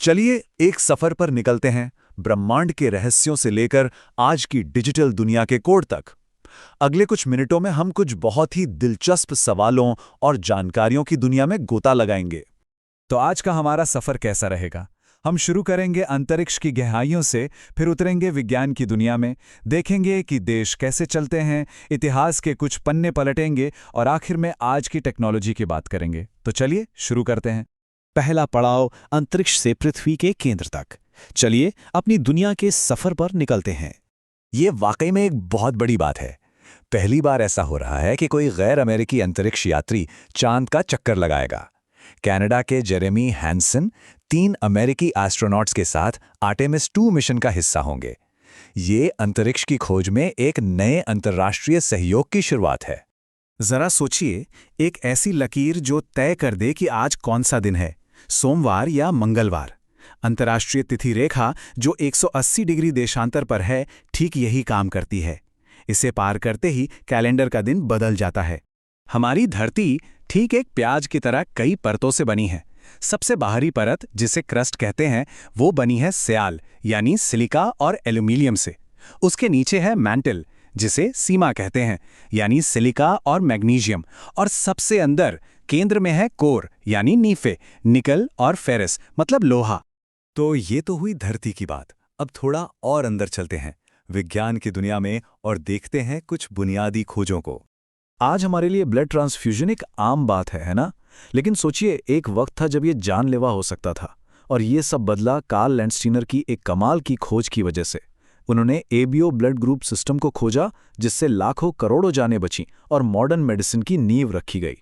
चलिए एक सफर पर निकलते हैं, ब्रह्मांड के रहस्यों से लेकर आज की डिजिटल दुनिया के कोड तक। अगले कुछ मिनटों में हम कुछ बहुत ही दिलचस्प सवालों और जानकारियों की दुनिया में गोता लगाएंगे। तो आज का हमारा सफर कैसा रहेगा? हम शुरू करेंगे अंतरिक्ष की गहराइयों से, फिर उतरेंगे विज्ञान की दुनिया में, देखेंगे कि देश कैसे चलते हैं, इतिहास के कुछ पन्ने पलटेंगे और आखिर में आज की टेक्नोलॉजी की बात करेंगे। तो चलिए शुरू करते हैं। पहला पड़ाव अंतरिक्ष से पृथ्वी के केंद्र तक। चलिए अपनी दुनिया के सफर पर निकलते हैं। ये वाकई में एक बहुत बड़ी बात है। पहली बार ऐसा हो रहा है कि कोई गैर अमेरिकी अंतरिक्ष यात्री चांद का चक्कर लगाएगा। कनाडा के जेरेमी हैंसन 3 अमेरिकी एस्ट्रोनॉट्स के साथ आर्टेमिस 2 मिशन का हिस्सा होंगे। ये अंतरिक्ष की खोज में एक नए अंतर्राष्ट्रीय सहयोग की शुरुआत है। जरा सोचिए, एक ऐसी लकीर जो तय कर दे कि आज कौन सा दिन है, सोमवार या मंगलवार। अंतर्राष्ट्रीय तिथि रेखा जो 180 डिग्री देशांतर पर है, ठीक यही काम करती है। इसे पार करते ही कैलेंडर का दिन बदल जाता है। हमारी धरती ठीक एक प्याज की तरह कई परतों से बनी है। सबसे बाहरी परत, जिसे क्रस्ट कहते हैं, वो बनी है स्याल यानी सिलिका और एल्यूमिनियम से। उसके नीचे है मैंटल, जिसे सीमा कहते हैं, यानी सिलिका और मैग्नीशियम। और सबसे अंदर केंद्र में है कोर यानी नीफे, निकल और फेरस मतलब लोहा। तो ये तो हुई धरती की बात। अब थोड़ा और अंदर चलते हैं विज्ञान की दुनिया में और देखते हैं कुछ बुनियादी खोजों को। आज हमारे लिए ब्लड ट्रांसफ्यूजन एक आम बात है ना? लेकिन सोचिए, एक वक्त था जब ये जानलेवा हो सकता था। और ये सब बदला कार्ल लैंडस्टीनर की एक कमाल की खोज की वजह से। उन्होंने एबीओ ब्लड ग्रुप सिस्टम को खोजा, जिससे लाखों करोड़ों जानें बचीं और मॉडर्न मेडिसिन की नींव रखी गई।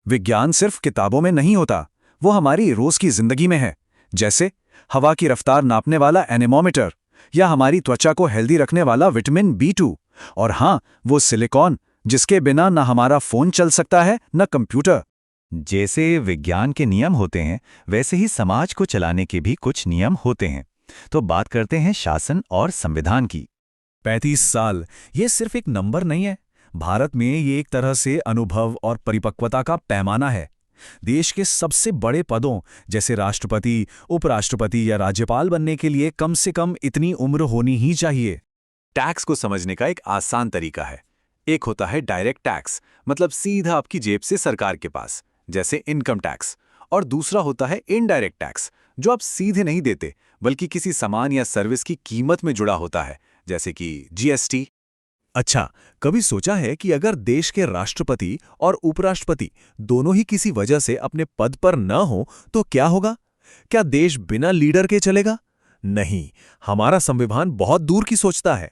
विज्ञान सिर्फ किताबों में नहीं होता, वो हमारी रोज की जिंदगी में है। जैसे हवा की रफ्तार नापने वाला एनेमोमीटर, या हमारी त्वचा को हेल्दी रखने वाला विटामिन B2, और हाँ, वो सिलिकॉन जिसके बिना न हमारा फोन चल सकता है न कंप्यूटर। जैसे विज्ञान के नियम होते हैं, वैसे ही समाज को चलाने के भी कुछ नियम होते हैं। तो बात करते हैं शासन और संविधान की। 35 साल, ये सिर्फ एक नंबर नहीं है। भारत में ये एक तरह से अनुभव और परिपक्वता का पैमाना है। देश के सबसे बड़े पदों जैसे राष्ट्रपति, उपराष्ट्रपति या राज्यपाल बनने के लिए कम से कम इतनी उम्र होनी ही चाहिए। टैक्स को समझने का एक आसान तरीका है। एक होता है डायरेक्ट टैक्स, मतलब सीधा आपकी जेब से सरकार के पास, जैसे इनकम टैक्स। और दूसरा होता है इनडायरेक्ट टैक्स, जो आप सीधे नहीं देते बल्कि किसी सामान या सर्विस की कीमत में जुड़ा होता है, जैसे कि GST। अच्छा, कभी सोचा है कि अगर देश के राष्ट्रपति और उपराष्ट्रपति दोनों ही किसी वजह से अपने पद पर न हो तो क्या होगा? क्या देश बिना लीडर के चलेगा? नहीं, हमारा संविधान बहुत दूर की सोचता है।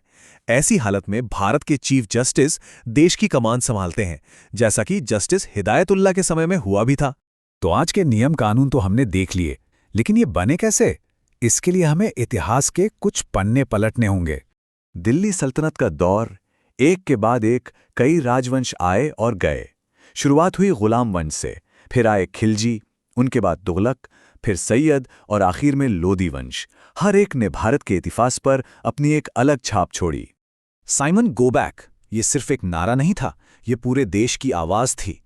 ऐसी हालत में भारत के चीफ जस्टिस देश की कमान संभालते हैं, जैसा कि जस्टिस हिदायतुल्लाह के समय में हुआ भी था। तो आज के नियम कानून तो हमने देख लिए, लेकिन ये बने कैसे? इसके लिए हमें इतिहास के कुछ पन्ने पलटने होंगे। दिल्ली सल्तनत का दौर, एक के बाद एक कई राजवंश आए और गए। शुरुआत हुई गुलाम वंश से, फिर आए खिलजी, उनके बाद तुगलक, फिर सैयद और आखिर में लोदी वंश। हर एक ने भारत के इतिहास पर अपनी एक अलग छाप छोड़ी। साइमन गो बैक, ये सिर्फ एक नारा नहीं था, ये पूरे देश की आवाज थी।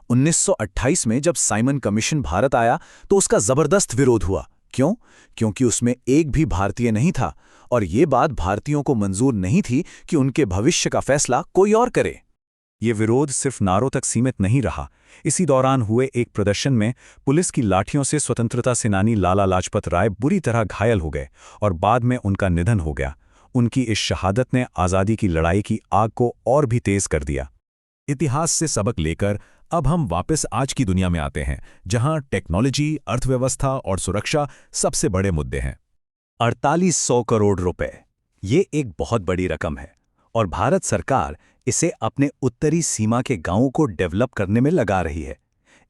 1928 में जब साइमन कमीशन भारत आया तो उसका जबरदस्त विरोध हुआ। क्यों? क्योंकि उसमें एक भी भारतीय नहीं था, और ये बात भारतीयों को मंजूर नहीं थी कि उनके भविष्य का फैसला कोई और करे। ये विरोध सिर्फ नारों तक सीमित नहीं रहा। इसी दौरान हुए एक प्रदर्शन में पुलिस की लाठियों से स्वतंत्रता सेनानी लाला लाजपत राय बुरी तरह घायल हो गए और बाद में उनका निधन हो गया। उनकी इस शहादत ने आज़ादी की लड़ाई की आग को और भी तेज कर दिया। इतिहास से सबक लेकर अब हम वापस आज की दुनिया में आते हैं, जहां टेक्नोलॉजी, अर्थव्यवस्था और सुरक्षा सबसे बड़े मुद्दे हैं। 4800 करोड़ रुपए, ये एक बहुत बड़ी रकम है, और भारत सरकार इसे अपने उत्तरी सीमा के गांवों को डेवलप करने में लगा रही है।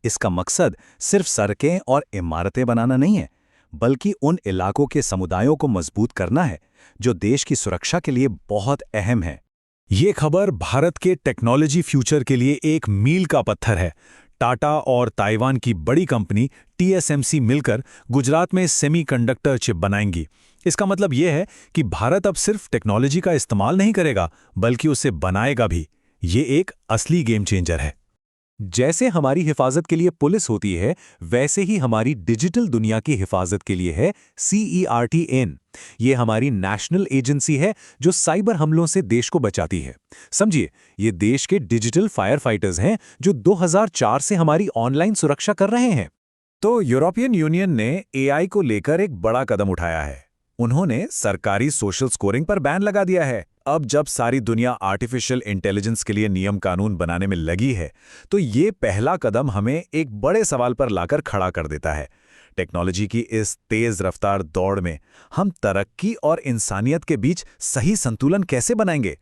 इसका मकसद सिर्फ सड़कें और इमारतें बनाना नहीं है, बल्कि उन इलाकों के समुदायों को मजबूत करना है जो देश की सुरक्षा के लिए बहुत अहम है। ये खबर भारत के टेक्नोलॉजी फ्यूचर के लिए एक मील का पत्थर है। टाटा और ताइवान की बड़ी कंपनी TSMC मिलकर गुजरात में सेमीकंडक्टर चिप बनाएंगी। इसका मतलब यह है कि भारत अब सिर्फ टेक्नोलॉजी का इस्तेमाल नहीं करेगा, बल्कि उसे बनाएगा भी। ये एक असली गेम चेंजर है। जैसे हमारी हिफाजत के लिए पुलिस होती है, वैसे ही हमारी डिजिटल दुनिया की हिफाजत के लिए है CERT-N। ये हमारी नेशनल एजेंसी है जो साइबर हमलों से देश को बचाती है। समझिए, ये देश के डिजिटल फायर फाइटर्स हैं जो 2004 से हमारी ऑनलाइन सुरक्षा कर रहे हैं। तो यूरोपियन यूनियन ने AI को लेकर एक बड़ा कदम उठाया है। उन्होंने सरकारी सोशल स्कोरिंग पर बैन लगा दिया है। अब जब सारी दुनिया आर्टिफिशियल इंटेलिजेंस के लिए नियम कानून बनाने में लगी है, तो ये पहला कदम हमें एक बड़े सवाल पर लाकर खड़ा कर देता है। टेक्नोलॉजी की इस तेज रफ्तार दौड़ में हम तरक्की और इंसानियत के बीच सही संतुलन कैसे बनाएंगे?